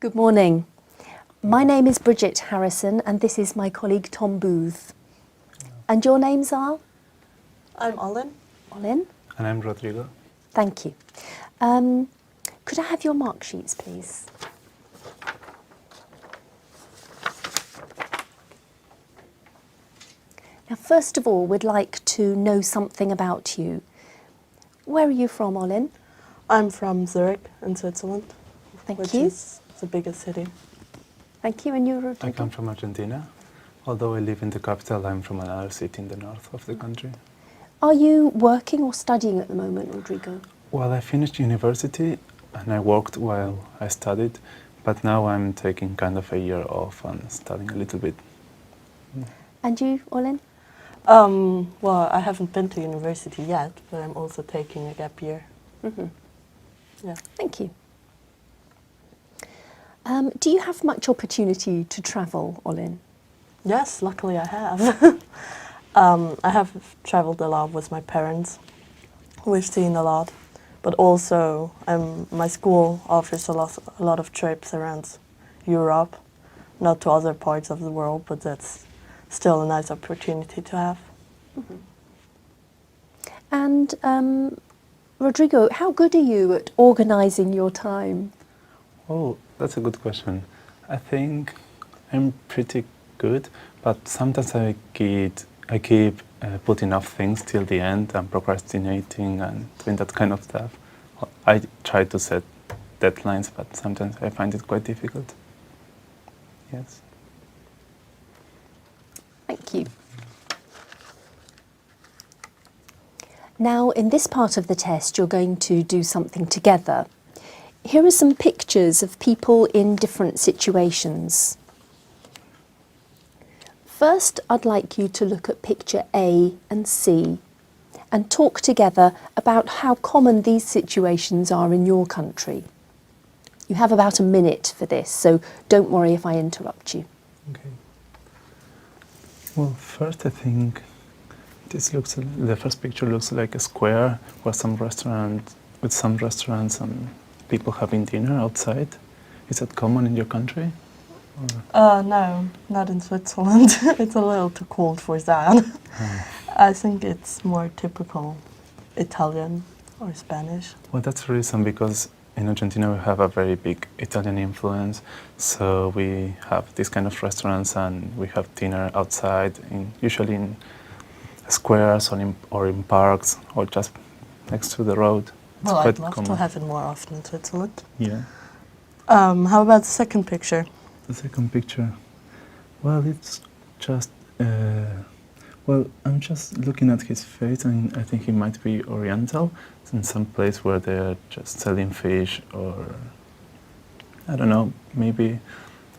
Good morning. My name is Bridget Harrison and this is my colleague Tom Booth. And your names are? I'm Olin. Olin? And I'm Rodrigo. Thank you. Could I have your mark sheets, please? Now, first of all, we'd like to know something about you. Where are you from, Olin? I'm from Zurich in Switzerland, Thank you. which is the biggest city. Thank you. And you, I Rodrigo? come from Argentina. Although I live in the capital, I'm from another city in the north of the country. Are you working or studying at the moment, Rodrigo? Well, I finished university and I worked while I studied, but now I'm taking kind of a year off and studying a little bit. And you, Olin? Well, I haven't been to university yet, but I'm also taking a gap year. Yeah. Thank you. Do you have much opportunity to travel, Olin? Yes, luckily I have. I have traveled a lot with my parents. We've seen a lot, but also my school offers a lot of trips around Europe, not to other parts of the world, but that's still a nice opportunity to have. And Rodrigo, how good are you at organising your time? Oh, that's a good question. I think I'm pretty good, but sometimes I keep putting off things till the end and procrastinating and doing that kind of stuff. I try to set deadlines, but sometimes I find it quite difficult. Yes. Thank you. Now, in this part of the test, you're going to do something together. Here are some pictures of people in different situations. First, I'd like you to look at picture A and C and talk together about how common these situations are in your country. You have about a minute for this, so don't worry if I interrupt you. Okay. Well, first I think the first picture looks like a square with some restaurants and people having dinner outside. Is that common in your country? No, not in Switzerland. It's a little too cold for that. I think it's more typical Italian or Spanish. Well, that's the reason, because in Argentina we have a very big Italian influence, so we have these kind of restaurants and we have dinner outside, usually in squares or in parks or just next to the road. It's Well, quite I'd love common. to have it more often in Switzerland. Yeah. How about the second picture? The second picture, well, it's just, I'm just looking at his face and I think he might be Oriental. It's in some place where they're just selling fish, or, I don't know, maybe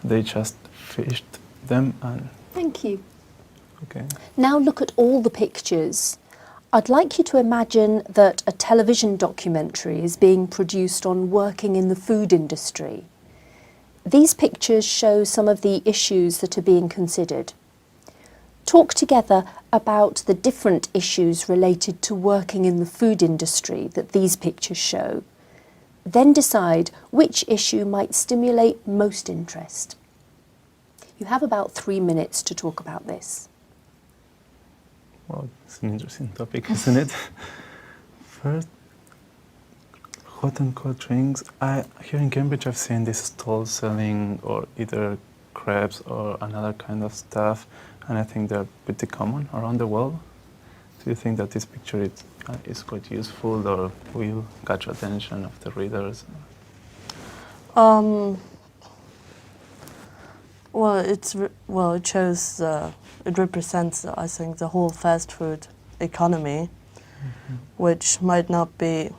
they just fished them and, Thank you. okay. Now look at all the pictures. I'd like you to imagine that a television documentary is being produced on working in the food industry. These pictures show some of the issues that are being considered. Talk together about the different issues related to working in the food industry that these pictures show. Then decide which issue might stimulate most interest. You have about 3 minutes to talk about this. Well, it's an interesting topic, isn't it? First, hot and cold drinks. Here in Cambridge I've seen these stalls selling or either crepes or another kind of stuff, and I think they're pretty common around the world. Do you think that this picture is quite useful or will catch attention of the readers? Well, it shows, it represents, I think, the whole fast food economy, which might not be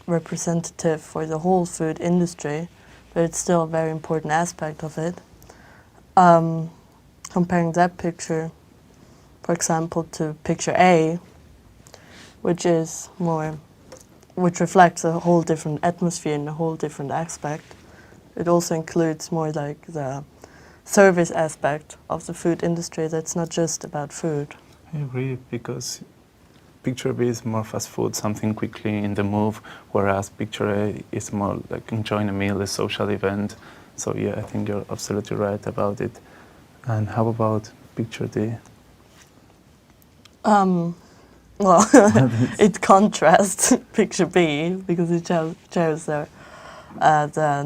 representative for the whole food industry, but it's still a very important aspect of it. Comparing that picture, for example, to picture A, which reflects a whole different atmosphere and a whole different aspect. It also includes more like the service aspect of the food industry that's not just about food. I agree, because picture B is more fast food, something quickly in the move, whereas picture A is more like enjoying a meal, a social event. So yeah, I think you're absolutely right about it. And how about picture D? Well, it contrasts picture B because it shows the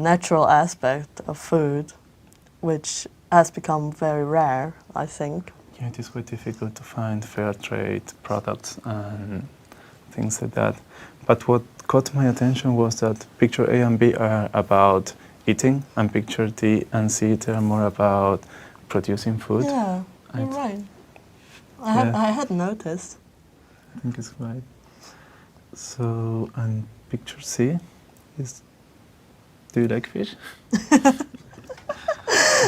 natural aspect of food, which has become very rare, I think. Yeah, it is quite difficult to find fair trade products and things like that. But what caught my attention was that picture A and B are about eating, and picture D and C they are more about producing food. Yeah, I you're th- right. Yeah. I hadn't noticed. I think it's right. So, and picture C is, do you like fish?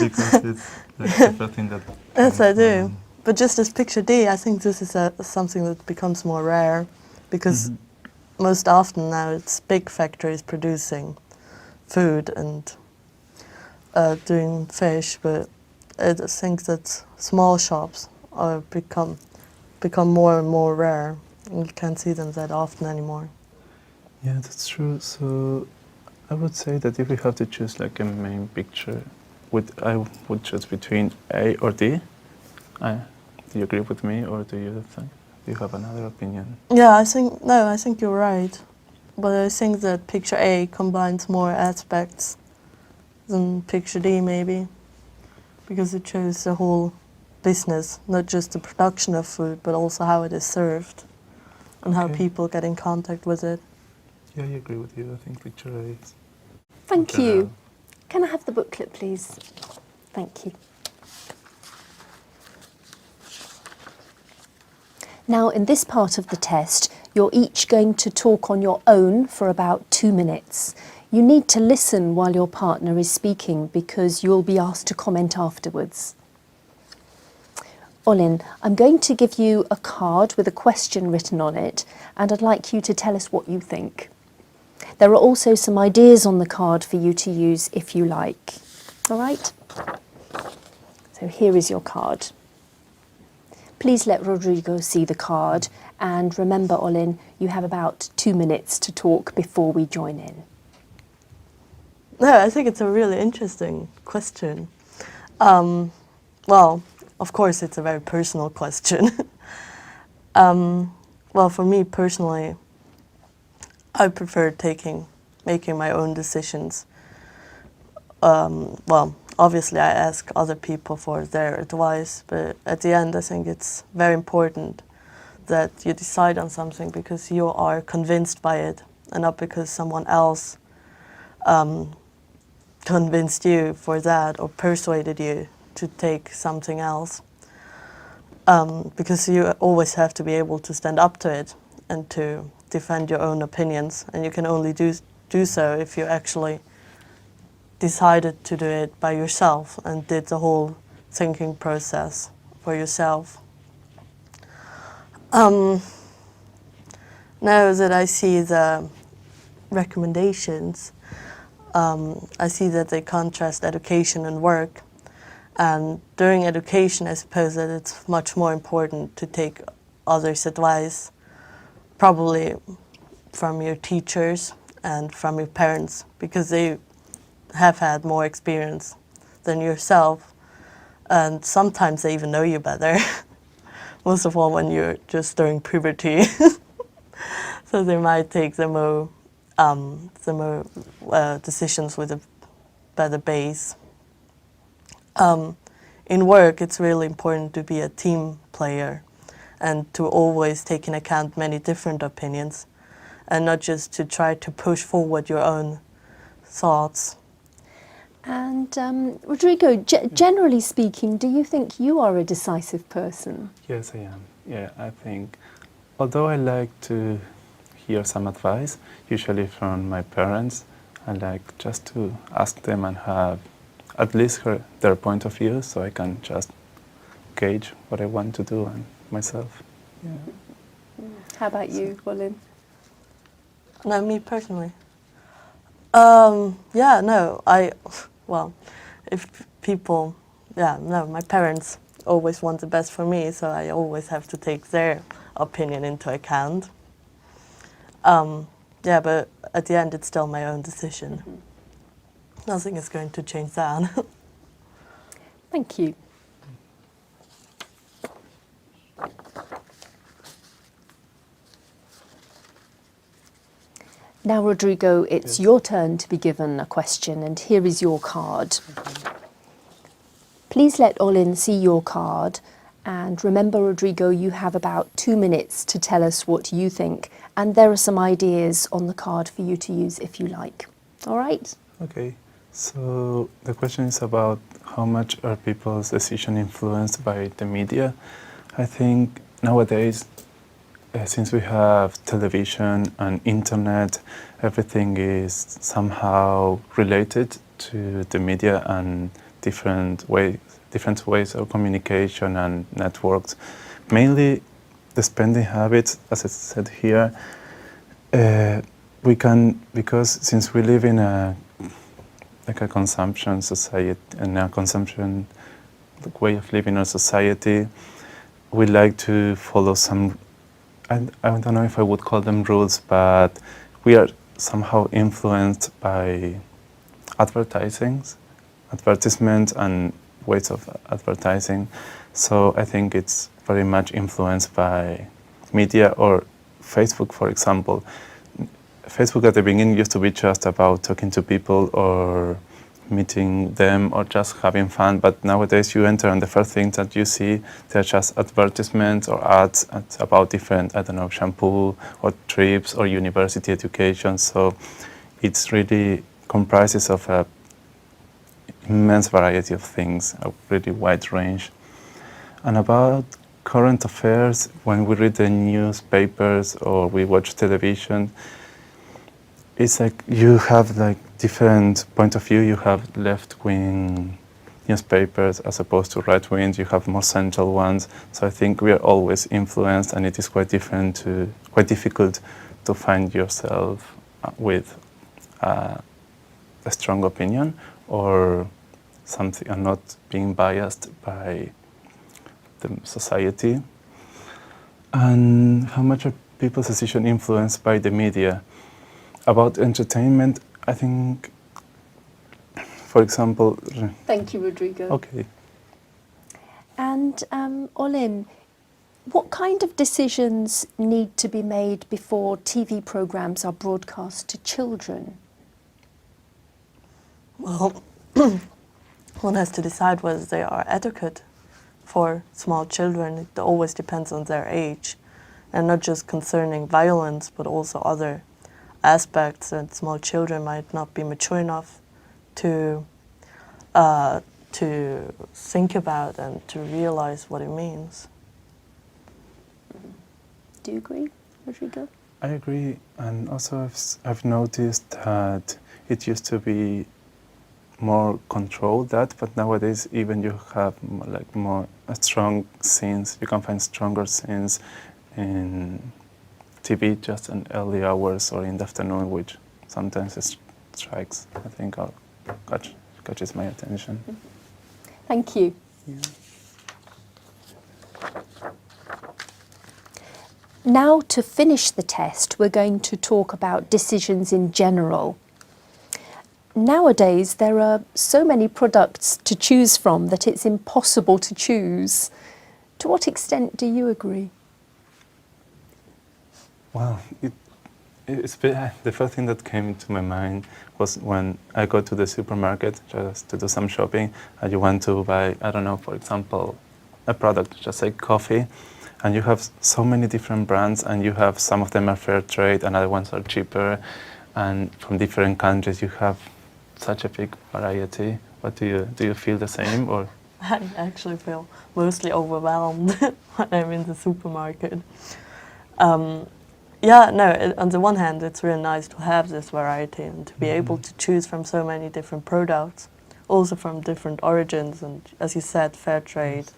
Because it's like the first thing that. Yes, comes I to do. mind. But just as picture D, I think this is something that becomes more rare because Mhm. most often now it's big factories producing food and doing fish, but I think that small shops are become more and more rare. And you can't see them that often anymore. Yeah, that's true. So I would say that if we have to choose like a main picture, I would choose between A or D. Do you agree with me, or do you have another opinion? Yeah, I think you're right. But I think that picture A combines more aspects than picture D maybe, because it shows the whole business, not just the production of food, but also how it is served and how Okay. people get in contact with it. Yeah, I agree with you. I think picture A is. Thank Okay, you. now. Can I have the booklet, please? Thank you. Now, in this part of the test, you're each going to talk on your own for about 2 minutes. You need to listen while your partner is speaking because you'll be asked to comment afterwards. Olin, I'm going to give you a card with a question written on it, and I'd like you to tell us what you think. There are also some ideas on the card for you to use if you like. All right? So here is your card. Please let Rodrigo see the card, and remember, Olin, you have about 2 minutes to talk before we join in. No, I think it's a really interesting question. Well, of course, it's a very personal question. Well, for me personally, I prefer making my own decisions. Well, obviously, I ask other people for their advice, but at the end, I think it's very important that you decide on something because you are convinced by it, and not because someone else convinced you for that or persuaded you to take something else. Because you always have to be able to stand up to it and to defend your own opinions, and you can only do so if you actually decided to do it by yourself and did the whole thinking process for yourself. Now that I see the recommendations, I see that they contrast education and work. And during education, I suppose that it's much more important to take others' advice, probably from your teachers and from your parents, because they have had more experience than yourself. And sometimes they even know you better, most of all when you're just during puberty. So they might take the more decisions with a better base. In work, it's really important to be a team player and to always take into account many different opinions and not just to try to push forward your own thoughts. And Rodrigo, generally speaking, do you think you are a decisive person? Yes, I am. Yeah, I think, although I like to hear some advice, usually from my parents, I like just to ask them and have at least their point of view so I can just gauge what I want to do and myself. Yeah. How about you, Olin? No, me personally. Yeah, no, well, if people, yeah, no, my parents always want the best for me, so I always have to take their opinion into account. Yeah, but at the end, it's still my own decision. nothing is going to change that. Thank you. Now, Rodrigo, it's Yes. your turn to be given a question, and here is your card. Please let Olin see your card, and remember, Rodrigo, you have about 2 minutes to tell us what you think, and there are some ideas on the card for you to use if you like. All right? Okay, so the question is about how much are people's decision influenced by the media. I think nowadays, since we have television and internet, everything is somehow related to the media and different ways of communication and networks. Mainly the spending habits, as I said here, we can, because since we live in a consumption society and a consumption way of living in a society, we like to follow some, I don't know if I would call them rules, but we are somehow influenced by advertisements and ways of advertising. So I think it's very much influenced by media or Facebook, for example. Facebook at the beginning used to be just about talking to people or meeting them or just having fun, but nowadays you enter and the first things that you see, they're just advertisements or ads about different, I don't know, shampoo or trips or university education. So it's really comprises of a immense variety of things, a really wide range. And about current affairs, when we read the newspapers or we watch television, it's like you have like different point of view. You have left-wing newspapers as opposed to right-wing. You have more central ones. So I think we are always influenced, and it is quite difficult to find yourself with a strong opinion or something, and not being biased by the society. And how much are people's decision influenced by the media? About entertainment, I think, for example... Thank you, Rodrigo. Okay. And Olin, what kind of decisions need to be made before TV programmes are broadcast to children? Well, one has to decide whether they are adequate for small children. It always depends on their age, and not just concerning violence, but also other aspects that small children might not be mature enough to think about and to realize what it means. Do you agree, Rodrigo? I agree, and also I've noticed that it used to be more controlled, but nowadays even you have more strong scenes. You can find stronger scenes in TV just in early hours or in the afternoon, which sometimes it strikes, I think, or catches my attention. Thank you. Yeah. Now, to finish the test, we're going to talk about decisions in general. Nowadays, there are so many products to choose from that it's impossible to choose. To what extent do you agree? Well, the first thing that came to my mind was when I go to the supermarket just to do some shopping, and you want to buy, I don't know, for example, a product, just like coffee, and you have so many different brands, and you have some of them are fair trade, and other ones are cheaper, and from different countries you have such a big variety. What do you feel the same, or? I actually feel mostly overwhelmed when I'm in the supermarket. Yeah, no, on the one hand, it's really nice to have this variety and to be able to choose from so many different products, also from different origins and, as you said, fair trade,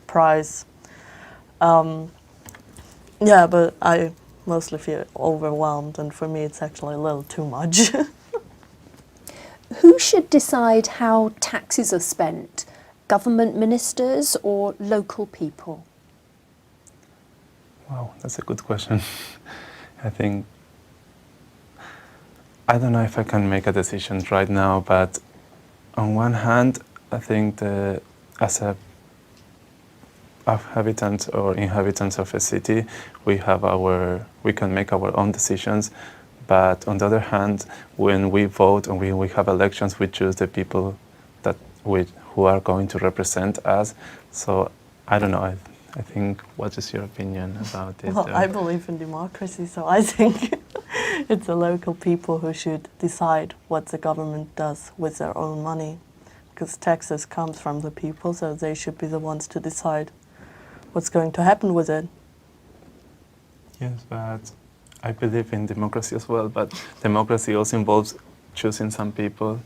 price. Yeah, but I mostly feel overwhelmed, and for me it's actually a little too much. Who should decide how taxes are spent? Government ministers or local people? Wow, that's a good question. I think I don't know if I can make a decision right now, but on one hand, I think as a inhabitants or inhabitants of a city, we can make our own decisions. But on the other hand, when we vote and we have elections, we choose the people who are going to represent us. So I don't know. I think, what is your opinion about it? Well, I believe in democracy, so I think it's the local people who should decide what the government does with their own money, because taxes comes from the people, so they should be the ones to decide what's going to happen with it. Yes, but I believe in democracy as well. But democracy also involves choosing some people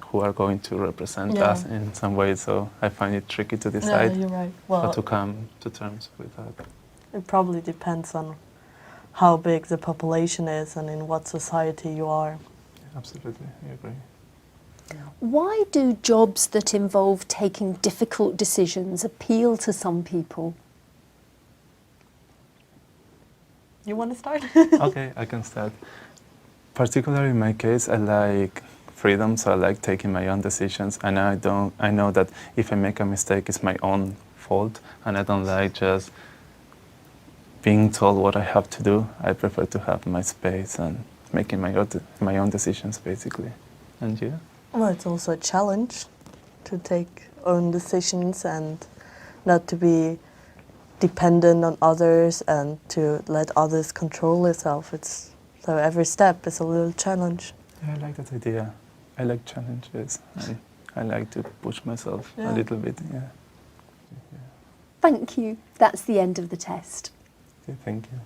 who are going to represent us in some way. So I find it tricky to decide you're right. how Well, to come to terms with that. it probably depends on how big the population is and in what society you are. Absolutely, I agree. Why do jobs that involve taking difficult decisions appeal to some people? You want to start? Okay, I can start. Particularly in my case, I like freedom, so I like taking my own decisions, and I know that if I make a mistake, it's my own fault, and I don't like just being told what I have to do. I prefer to have my space and making my own decisions, basically. And you? Well, it's also a challenge to take own decisions and not to be dependent on others and to let others control yourself. So every step is a little challenge. Yeah, I like that idea. I like challenges, and I like to push myself a little bit. Yeah. Thank you. That's the end of the test. Okay, thank you.